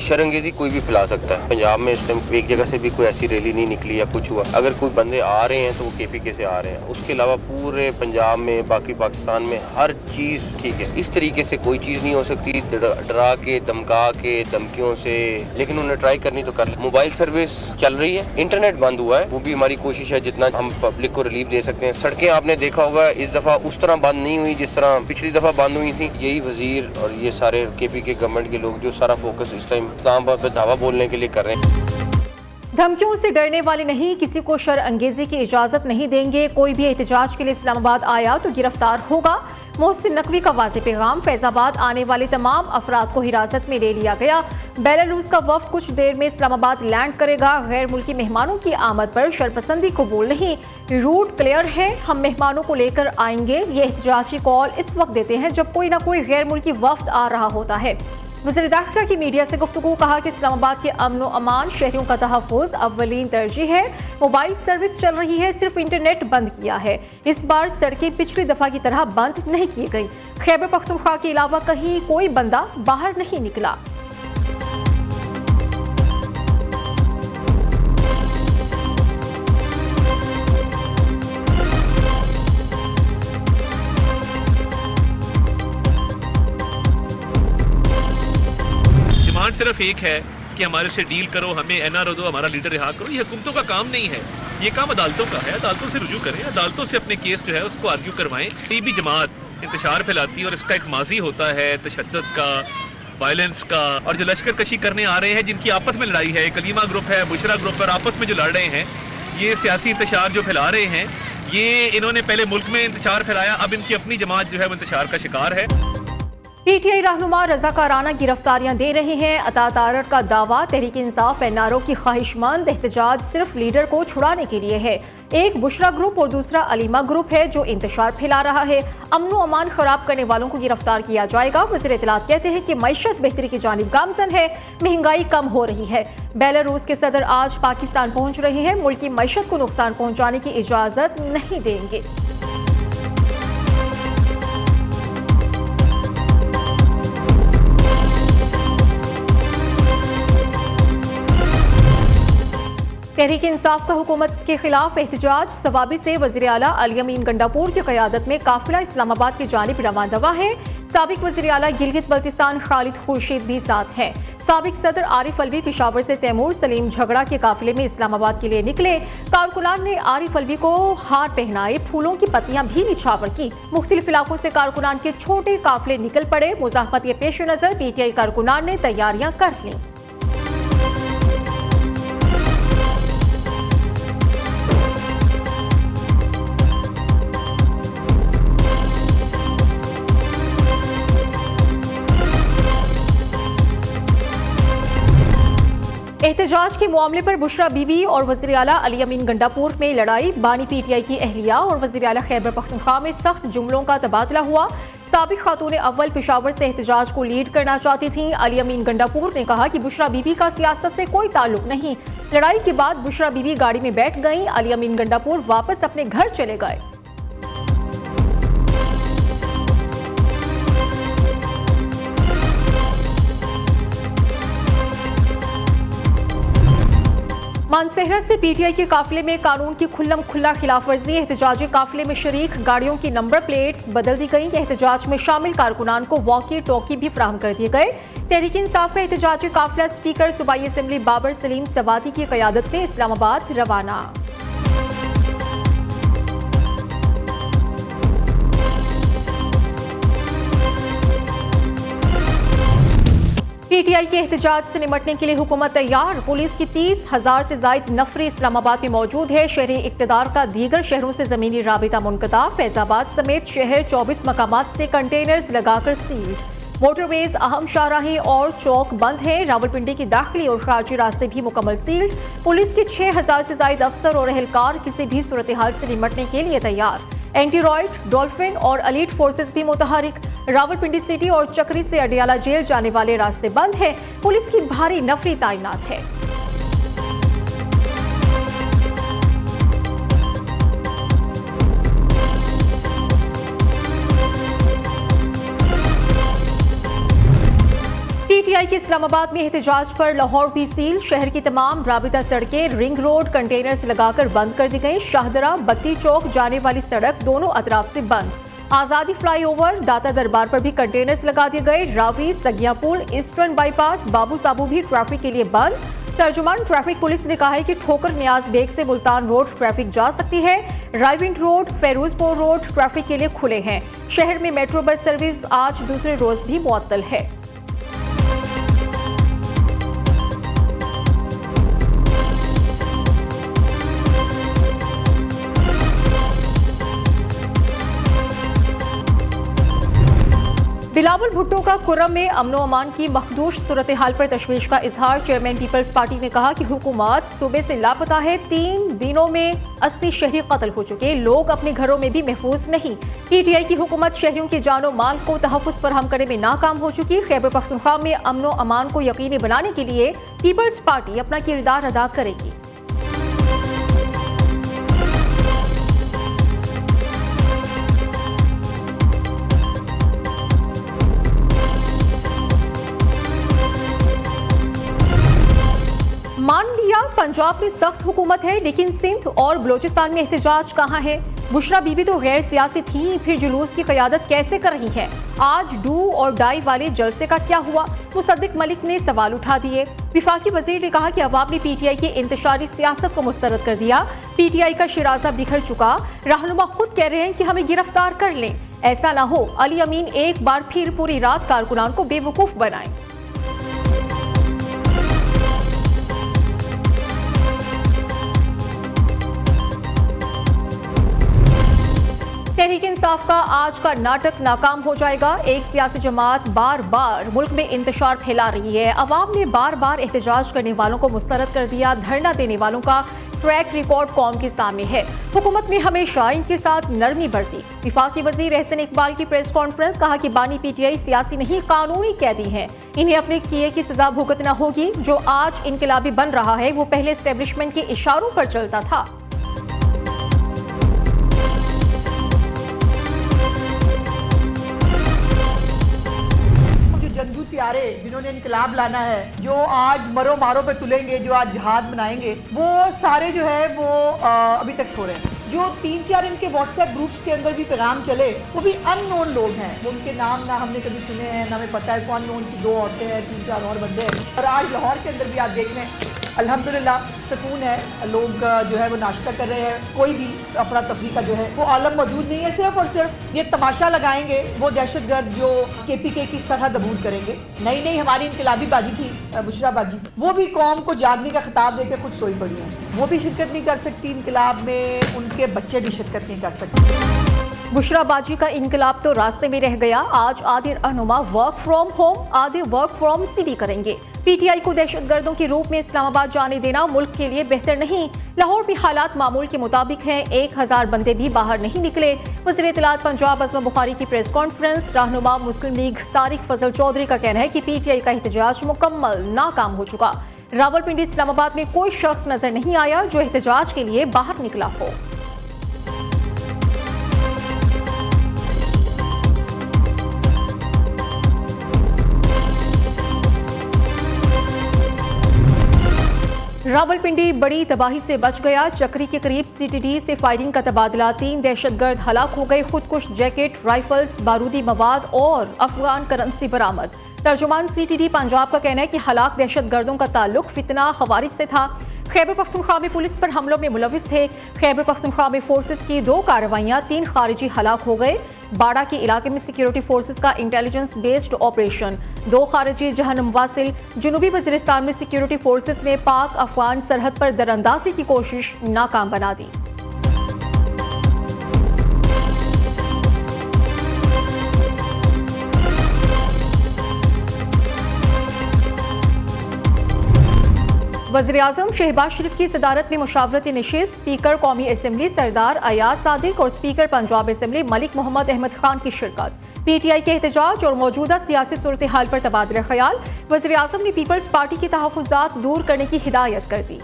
शरंगेजी कोई भी फैला सकता है। पंजाब में इस टाइम एक जगह से भी कोई ऐसी रैली नहीं निकली या कुछ हुआ। अगर कोई बंदे आ रहे हैं तो वो KPK से आ रहे हैं, उसके अलावा पूरे पंजाब में बाकी पाकिस्तान में हर चीज़ ठीक है। इस तरीके से कोई चीज़ नहीं हो सकती डरा के धमका के धमकियों से, लेकिन उन्हें ट्राई करनी तो कर। मोबाइल सर्विस चल रही है, इंटरनेट बंद हुआ है, वो भी हमारी कोशिश है जितना हम पब्लिक को रिलीफ दे सकते हैं। सड़कें आपने देखा होगा इस दफ़ा उस तरह बंद नहीं हुई जिस तरह पिछली दफ़ा बंद हुई थी। यही वजीर और ये सारे KPK गवर्नमेंट के लोग जो सारा फोकस इस टाइम इस्लामाबाद पे धावा बोलने के लिए कर रहे हैं। धमकियों से डरने वाले नहीं, किसी को शरअंगेजी की इजाजत नहीं देंगे। कोई भी एहतजाज के लिए इस्लामाबाद आया तो गिरफ्तार होगा। मोहसिन नकवी का वाज़ेह पैगाम। फैजाबाद आने वाले तमाम अफराद को हिरासत में ले लिया गया। बेलारूस का वफ्द कुछ देर में इस्लामाबाद लैंड करेगा। गैर मुल्की मेहमानों की आमद पर शरपसंदी कबूल नहीं, रूट क्लियर है, हम मेहमानों को लेकर आएंगे। ये एहतजाजी कॉल इस वक्त देते हैं जब कोई ना कोई गैर मुल्की वफ्द आ रहा होता है। वज़ीर दाखिला की मीडिया से गुफ्तगू। कहा कि इस्लामाबाद के अमन व अमान, शहरियों का तहफ़्फ़ुज़ अव्वलीन तरजीह है। मोबाइल सर्विस चल रही है, सिर्फ इंटरनेट बंद किया है। इस बार सड़कें पिछली दफ़ा की तरह बंद नहीं की गई। खैबर पख्तूनख्वा के अलावा कहीं कोई बंदा बाहर नहीं निकला। डिमांड सिर्फ एक है कि हमारे से डील करो, हमें NRO दो, हमारा लीडर रिहा करो। ये हुकूमतों का काम नहीं है, ये काम अदालतों का है। अदालतों से रुजू करें, अदालतों से अपने केस जो है उसको आर्ग्यू करवाएं। टीबी जमात इंतशार फैलाती है और इसका एक माजी होता है तशद्दुद का, वायलेंस का। और जो लश्कर कशी करने आ रहे हैं, जिनकी आपस में लड़ाई है, कलीमा ग्रुप है, बुशरा ग्रुप पर आपस में जो लड़ रहे हैं, ये सियासी इंतशार जो फैला रहे हैं, ये इन्होंने पहले मुल्क में इंतशार फैलाया, अब इनकी अपनी जमात जो है वो इंतशार का शिकार है। PTI रहनुमा रज़ाकाराना गिरफ्तारियां दे रहे हैं। अता तारड़ का दावा, तहरीक इंसाफ NRO की ख्वाहिशमंद एहतजाज सिर्फ लीडर को छुड़ाने के लिए है। एक बुशरा ग्रुप और दूसरा अलीमा ग्रुप है जो इंतशार फैला रहा है। अमन अमान खराब करने वालों को गिरफ्तार किया जाएगा। वज़ीर इत्तलात कहते हैं कि मईशत बेहतरी की जानिब गामजन है, महंगाई कम हो रही है। बेलारूस के सदर आज पाकिस्तान पहुंच रहे हैं, मुल्क की मईशत को नुकसान पहुंचाने की इजाजत नहीं देंगे। तहरीक इंसाफ का हुकूमत के खिलाफ एहतजाज सवाबी से वज़ीर आला अली अमीन गंडापुर की क़यादत में काफिला इस्लामाबाद की जानिब रवाना है। साबिक वज़ीर आला गिलगित बल्तिस्तान खालिद खुर्शीद भी साथ हैं। साबिक सदर आरिफ अलवी पेशावर से तैमूर सलीम झगड़ा के काफिले में इस्लामाबाद के लिए निकले। कारकुनान ने आरिफ अलवी को हार पहनाए, फूलों की पत्तियां भी निछावर की। मुख्तलिफ इलाकों से कारकुनान के छोटे काफिले निकल पड़े। मुज़ाहमत के पेश नज़र PTI कारकुनान ने तैयारियां कर लीं। एहतजाज के मामले पर बुशरा बीबी और वज़ीर आला अली अमीन गंडापुर में लड़ाई। बानी PTI की अहलिया और वज़ीर आला खैबर पख्तूनख्वा में सख्त जुमलों का तबादला हुआ। साबिक खातून अव्वल पेशावर से एहतजाज को लीड करना चाहती थीं। अली अमीन गंडापुर ने कहा कि बुशरा बीबी का सियासत से कोई ताल्लुक नहीं। लड़ाई के बाद बुशरा बीबी गाड़ी में बैठ गईं। अली अमीन गंडापुर वापस अपने घर चले गए। मानसहरा से PTI के काफिले में कानून की खुल्लम खुल्ला खिलाफ वर्जी। एहतजाजी काफिले में शरीक गाड़ियों की नंबर प्लेट्स बदल दी गई। एहतजाज में शामिल कारकुनान को वॉकी टॉकी भी फराहम कर दिए गए। तहरीक इंसाफ का एहतजाजी काफिला स्पीकर सूबाई असेंबली बाबर सलीम सवादी की क़यादत में इस्लामाबाद रवाना। PTI के एहतजाज से निपटने के लिए हुकूमत तैयार। पुलिस की 30,000 से जायद नफरी इस्लामाबाद में मौजूद है। शहरी इक़्तिदार का दीगर शहरों से ज़मीनी राबिता मुनक़ता। फैज़ाबाद समेत शहर 24 मकामात से कंटेनर्स लगाकर सील। मोटरवेज, अहम शाहराहें और चौक बंद हैं। रावलपिंडी की दाखिली और खारजी रास्ते भी मुकम्मल सील्ड। पुलिस के 6,000 से जायद अफसर और एहलकार किसी भी सूरत हाल से निपटने के लिए तैयार। एंटी रॉयड, डॉल्फिन और एलीट फोर्सेस भी मुतहरिक। रावलपिंडी सिटी और चक्री से अडियाला जेल जाने वाले रास्ते बंद हैं। पुलिस की भारी नफरी तैनात है। पीटीआई के इस्लामाबाद में एहतजाज पर लाहौर भी सील। शहर की तमाम राबिता सड़कें रिंग रोड कंटेनर्स लगाकर बंद कर दी गई। शाहदरा बत्ती चौक जाने वाली सड़क दोनों अतराफ से बंद। आजादी फ्लाईओवर दाता दरबार पर भी कंटेनर्स लगा दिए गए। रावी सगियापुल ईस्टर्न बाईपास बाबू साबू भी ट्रैफिक के लिए बंद। तर्जुमान ट्रैफिक पुलिस ने कहा है कि ठोकर न्याज बेग से मुल्तान रोड ट्रैफिक जा सकती है। राइविंड रोड फेरोजपुर रोड ट्रैफिक के लिए खुले हैं। शहर में मेट्रो बस सर्विस आज दूसरे रोज भी मुअत्तल है। बिलावल भुट्टो का कुर्रम में अमनो अमान की मखदूश सूरत हाल पर तशवीश का इजहार। चेयरमैन पीपल्स पार्टी ने कहा कि हुकूमत सूबे से लापता है। 3 दिनों में 80 शहरी कत्ल हो चुके, लोग अपने घरों में भी महफूज नहीं। पीटीआई की हुकूमत शहरियों के जानो माल को तहफ़्फ़ुज़ फराहम करने में नाकाम हो चुकी। खैबर पख्तूनख्वा में अमनो अमान को यकीनी बनाने के लिए पीपल्स पार्टी अपना किरदार अदा करेगी। मान लिया पंजाब में सख्त हुकूमत है, लेकिन सिंध और बलोचिस्तान में एहतजाज कहाँ है? बुशरा बीबी तो गैर सियासी थी, फिर जुलूस की क़यादत कैसे कर रही हैं? आज डू और डाई वाले जलसे का क्या हुआ? मुसद्दिक मलिक ने सवाल उठा दिए। विफाकी वजीर ने कहा कि अवाम ने पीटीआई की इंतशारी सियासत को मुस्तरद कर दिया। पीटीआई का शिराजा बिखर चुका। रहनुमा खुद कह रहे हैं कि हमें गिरफ्तार कर लें। ऐसा ना हो अली अमीन एक बार फिर पूरी रात कारकुनान को बेवकूफ बनाएं। तहरीक इंसाफ का आज का नाटक नाकाम हो जाएगा। एक सियासी जमात बार बार मुल्क में इंतशार फैला रही है। अवाम ने बार बार एहतजाज करने वालों को मुस्तरद कर दिया। धरना देने वालों का ट्रैक रिकॉर्ड कौम के सामने है। हुकूमत ने हमेशा इनके साथ नरमी बरती। विफाकी वजीर एहसन इकबाल की प्रेस कॉन्फ्रेंस, कहा कि बानी पीटीआई सियासी नहीं कानूनी कैदी हैं। इन्हें अपने किए की सजा भुगतना होगी। जो आज इनकलाबी बन रहा है वो पहले एस्टेब्लिशमेंट के इशारों पर चलता था। जंगजू प्यारे जिन्होंने इनकलाब लाना है, जो आज मरो मारो पे तुलेंगे, जो आज जिहाद मनाएंगे, वो सारे जो है वो अभी तक सो रहे हैं। जो 3-4 इनके व्हाट्सएप ग्रुप्स के अंदर भी पैगाम चले वो भी अननोन लोग हैं। वो उनके नाम ना हमने कभी सुने हैं ना हमें पता है। वो अननोन 2 औरतें हैं, 3-4 और बंदे हैं। और आज लाहौर के अंदर भी आप देख लें, अल्हम्दुलिल्लाह सुकून है। लोग जो है वो नाश्ता कर रहे हैं। कोई भी अफरा तफरी का जो है वो आलम मौजूद नहीं है। सिर्फ और सिर्फ ये तमाशा लगाएंगे वो दहशतगर्द जो KPK की सरहद अबूर करेंगे। नई हमारी इनकलाबी बाजी थी बुशरा बाजी, वो भी कौम को जागने का खिताब देकर खुद सोई पड़ी है। वो भी शिरकत नहीं कर सकती इनकलाब में, उनके बच्चे भी शिरकत नहीं कर सकते। बुशरा बाजी का इनकलाब तो रास्ते में रह गया। आज आधे रहनुमा वर्क फ्रॉम होम, आधे वर्क फ्रॉम सिटी करेंगे। पीटीआई को दहशतगर्दों के रूप में इस्लामाबाद जाने देना मुल्क के लिए बेहतर नहीं। लाहौर में हालात मामूल के मुताबिक हैं। 1000 बंदे भी बाहर नहीं निकले। वज़ीर इत्तलात पंजाब अज़मा बुखारी की प्रेस कॉन्फ्रेंस। रहनुमा मुस्लिम लीग तारिक फजल चौधरी का कहना है कि पीटीआई का एहतजाज मुकम्मल नाकाम हो चुका। रावलपिंडी इस्लामाबाद में कोई शख्स नजर नहीं आया जो एहतजाज के लिए बाहर निकला हो। रावलपिंडी बड़ी तबाही से बच गया। चक्री के करीब CTD से फायरिंग का तबादला। 3 दहशतगर्द हलाक हो गए। खुदकुश जैकेट, राइफल्स, बारूदी मवाद और अफगान करेंसी बरामद। तर्जुमान CTD पंजाब का कहना है कि हलाक दहशतगर्दों का ताल्लुक फितना खवारिज से था। खैबर पख्तूनख्वा में पुलिस पर हमलों में मुलविस थे। खैबर पख्तूनख्वा में फोर्सेस की 2 कार्रवाइयां, 3 खारिजी हलाक हो गए। बाड़ा के इलाके में सिक्योरिटी फोर्सेस का इंटेलिजेंस बेस्ड ऑपरेशन, 2 खारिजी जहन्नुम वासिल। जनूबी वजीरिस्तान में सिक्योरिटी फोर्सेस ने पाक अफगान सरहद पर दरअंदाजी की कोशिश नाकाम बना दी। वज़ीर-ए-आज़म शहबाज शरीफ की सदारत में मुशावरती नशिस्त। स्पीकर कौमी असम्बली सरदार अयाज सादिक और स्पीकर पंजाब असम्बली मलिक मोहम्मद अहमद खान की शिरकत। पीटीआई के एहतजाज और मौजूदा सियासी सूरत हाल पर तबादला ख्याल। वज़ीर-ए-आज़म ने पीपल्स पार्टी की तहफ़्फ़ुज़ात दूर करने की हिदायत कर दी।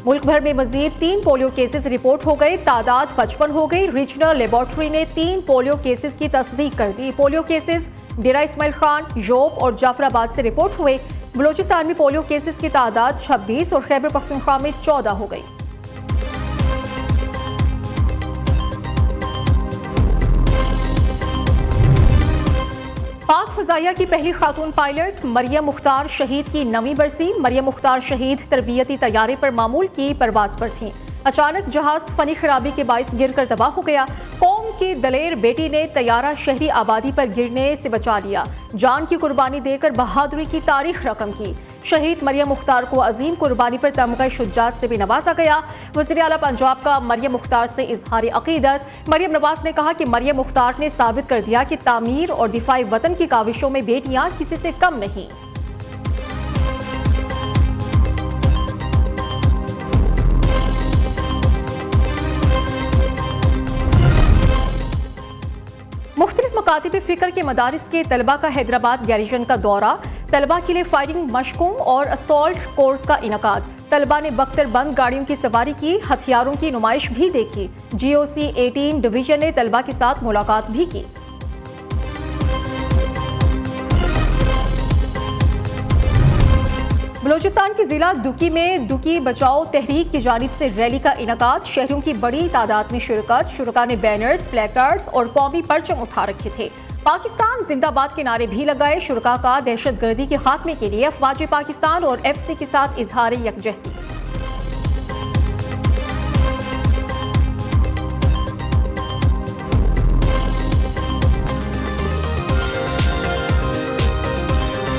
मुल्क भर में मजीद 3 पोलियो केसेस रिपोर्ट हो गए, तादाद 55 हो गई। रीजनल लेबोरेटरी ने 3 पोलियो केसेस की तस्दीक कर दी। पोलियो केसेस डेरा इस्माइल खान, जोब और जाफराबाद से रिपोर्ट हुए। बलूचिस्तान में पोलियो केसेस की तादाद 26 और खैबर पख्तूनख्वा में 14 हो गई। पाक फजाइया की पहली खातून पायलट मरियम मुख्तार शहीद की 9वीं बरसी। मरियम मुख्तार शहीद तरबियती तैयारे पर मामूल की परवाज पर थीं। अचानक जहाज फनी खराबी के बाइस गिरकर तबाह हो गया। कौम की दलेर बेटी ने तैयारा शहरी आबादी पर गिरने से बचा लिया। जान की कुर्बानी देकर बहादुरी की तारीख रकम की। शहीद मरियम मुख्तार को अजीम कुर्बानी पर तमगा शुजात से भी नवाजा गया। वज़ीर आला पंजाब का मरियम मुख्तार से इजहार अकीदत। मरियम नवाज ने कहा कि मरियम मुख्तार ने साबित कर दिया कि तामीर और दिफाई वतन की काविशों में बेटियां किसी से कम नहीं। मुख्तलिफ मकातिब फ़िक्र के मदारिस के तलबा का हैदराबाद गैरिजन का दौरा। तलबा के लिए फायरिंग मशकों और असॉल्ट कोर्स का इनकाद। तलबा ने बख्तर बंद गाड़ियों की सवारी की, हथियारों की नुमाइश भी देखी। GOC 18 डिवीजन ने तलबा के साथ मुलाकात भी की। बलूचिस्तान के जिला दुकी में दुकी बचाओ तहरीक की जानिब से रैली का इनकाद। शहरियों की बड़ी तादाद में शिरकत। शुरका ने बैनर्स, प्लेकार्ड्स और कौमी परचम उठा रखे थे। पाकिस्तान जिंदाबाद के नारे भी लगाए। शुरका का दहशतगर्दी के खात्मे के लिए अफवाज पाकिस्तान और FC के साथ इजहार यकजहती।